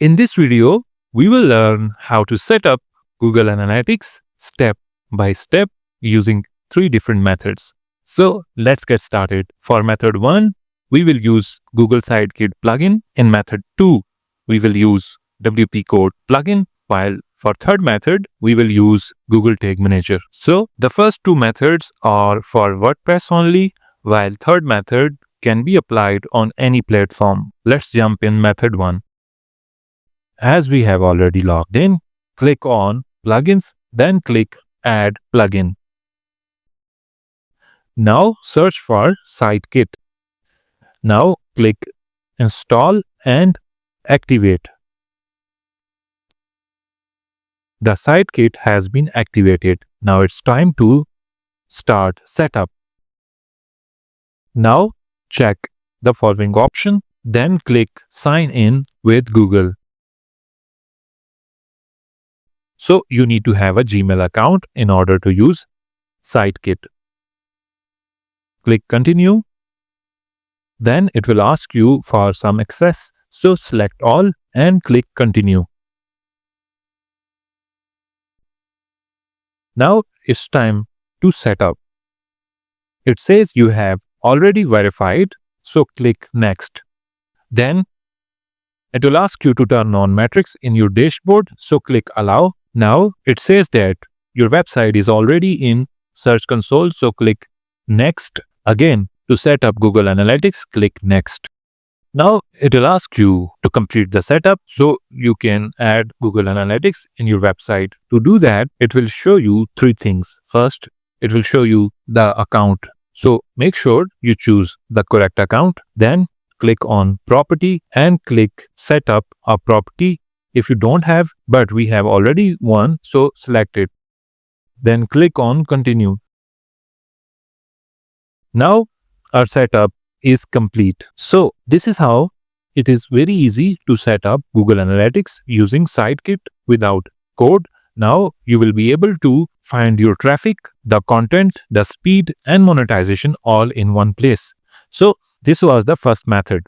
In this video, we will learn how to set up Google Analytics step by step using 3 different methods. So let's get started. For method 1, we will use Google Sitekit plugin. In method 2, we will use WP Code plugin, while for third method, we will use Google Tag Manager. So the first 2 methods are for WordPress only, while third method can be applied on any platform. Let's jump in method 1. As we have already logged in, click on Plugins, then click Add Plugin. Now search for Sitekit. Now click Install and Activate. The Sitekit has been activated. Now it's time to start setup. Now check the following option, then click Sign in with Google. So you need to have a Gmail account in order to use Sitekit. Click Continue. Then it will ask you for some access. So select all and click Continue. Now it's time to set up. It says you have already verified, so click Next. Then it will ask you to turn on metrics in your dashboard, so click Allow. Now it says that your website is already in Search Console, so click Next. Again, to set up Google Analytics, click Next. Now it will ask you to complete the setup so you can add Google Analytics in your website. To do that, it will show you 3 things. First, it will show you the account. So make sure you choose the correct account. Then click on Property and click Set up a property. If you don't have, but we have already one, so select it. Then click on Continue. Now our setup is complete. So this is how it is very easy to set up Google Analytics using Sitekit without code. Now you will be able to find your traffic, the content, the speed and monetization all in one place. So this was the first method.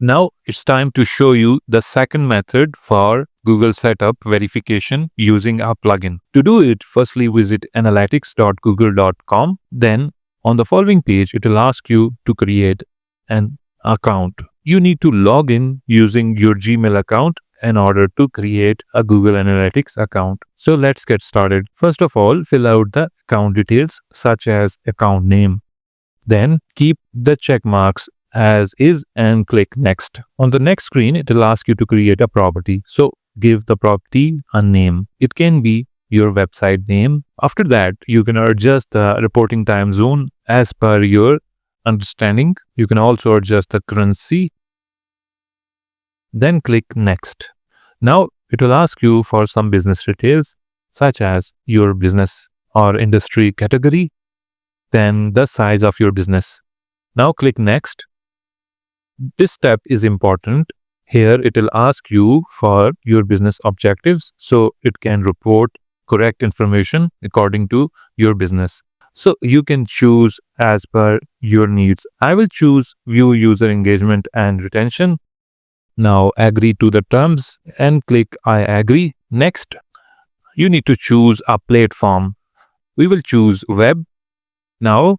Now it's time to show you the second method for Google setup verification using a plugin. To do it, firstly visit analytics.google.com. Then on the following page, it will ask you to create an account. You need to log in using your Gmail account in order to create a Google Analytics account. So let's get started. First of all, fill out the account details such as account name. Then keep the check marks as is and click Next. On the next screen, it will ask you to create a property. So give the property a name. It can be your website name. After that, you can adjust the reporting time zone as per your understanding. You can also adjust the currency. Then click Next. Now it will ask you for some business details such as your business or industry category, then the size of your business. Now click Next. This step is important. Here it will ask you for your business objectives so it can report correct information according to your business. So you can choose as per your needs. I will choose view user engagement and retention. Now agree to the terms and click I agree. Next, you need to choose a platform. We will choose web. Now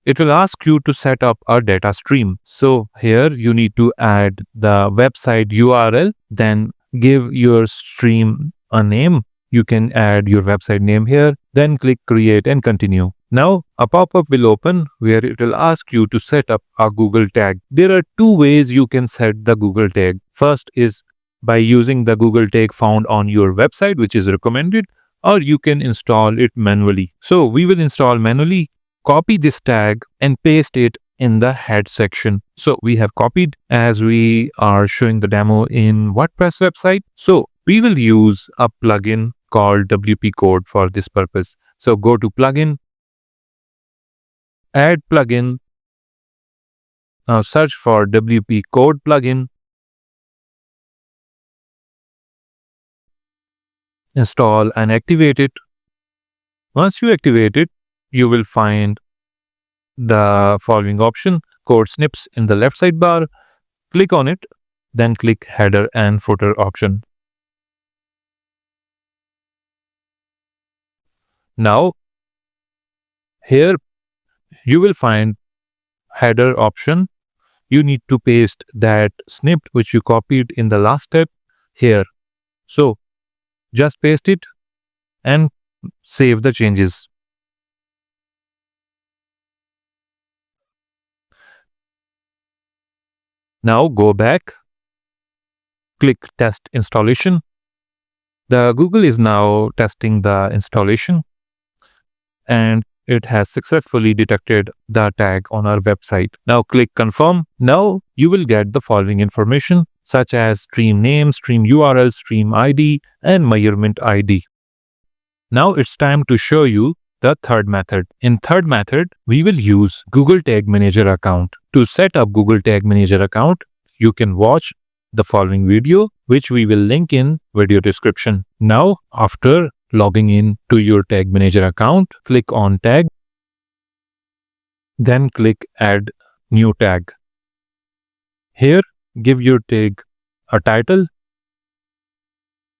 it will ask you to set up a data stream. So here you need to add the website URL, then give your stream a name. You can add your website name here, then click create and continue. Now a pop-up will open where it will ask you to set up a Google tag. There are 2 ways you can set the Google tag. First is by using the Google tag found on your website, which is recommended, or you can install it manually. So we will install manually. Copy this tag and paste it in the head section. So we have copied as we are showing the demo in WordPress website. So we will use a plugin called WP Code for this purpose. So go to plugin, add plugin. Now search for WP Code plugin. Install and activate it. Once you activate it, you will find the following option, code snips in the left sidebar. Click on it. then click header and footer option. Now here you will find header option. You need to paste that snippet which you copied in the last step here. So just paste it and save the changes. Now go back, click test installation. The Google is now testing the installation and it has successfully detected the tag on our website. Now click confirm. Now you will get the following information such as stream name, stream URL, stream ID and measurement ID. Now it's time to show you the third method. In third method, we will use Google Tag Manager account. To set up Google Tag Manager account, you can watch the following video, which we will link in video description. Now, after logging in to your Tag Manager account, click on tag, then click add new tag. Here, give your tag a title,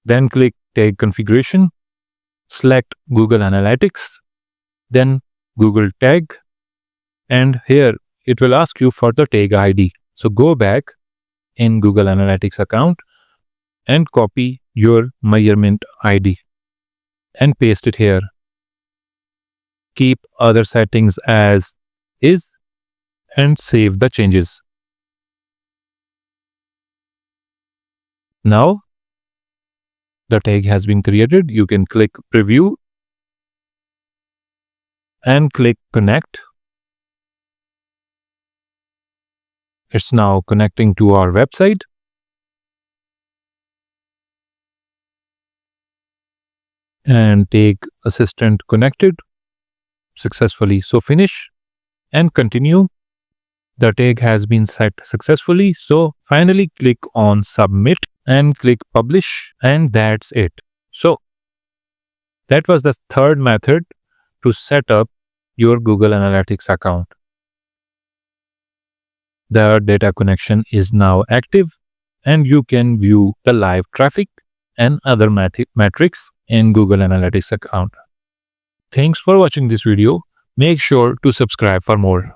then click tag configuration, select Google Analytics, then Google Tag, and here it will ask you for the tag ID. So go back in Google Analytics account and copy your measurement ID and paste it here. Keep other settings as is and save the changes. Now the tag has been created. You can click preview and click connect. It's now connecting to our website. And Tag Assistant connected successfully. So finish and continue. The tag has been set successfully. So finally click on submit and click publish, and that's it. So that was the third method to set up your Google Analytics account. The data connection is now active and you can view the live traffic and other metrics in Google Analytics account. Thanks for watching this video. Make sure to subscribe for more.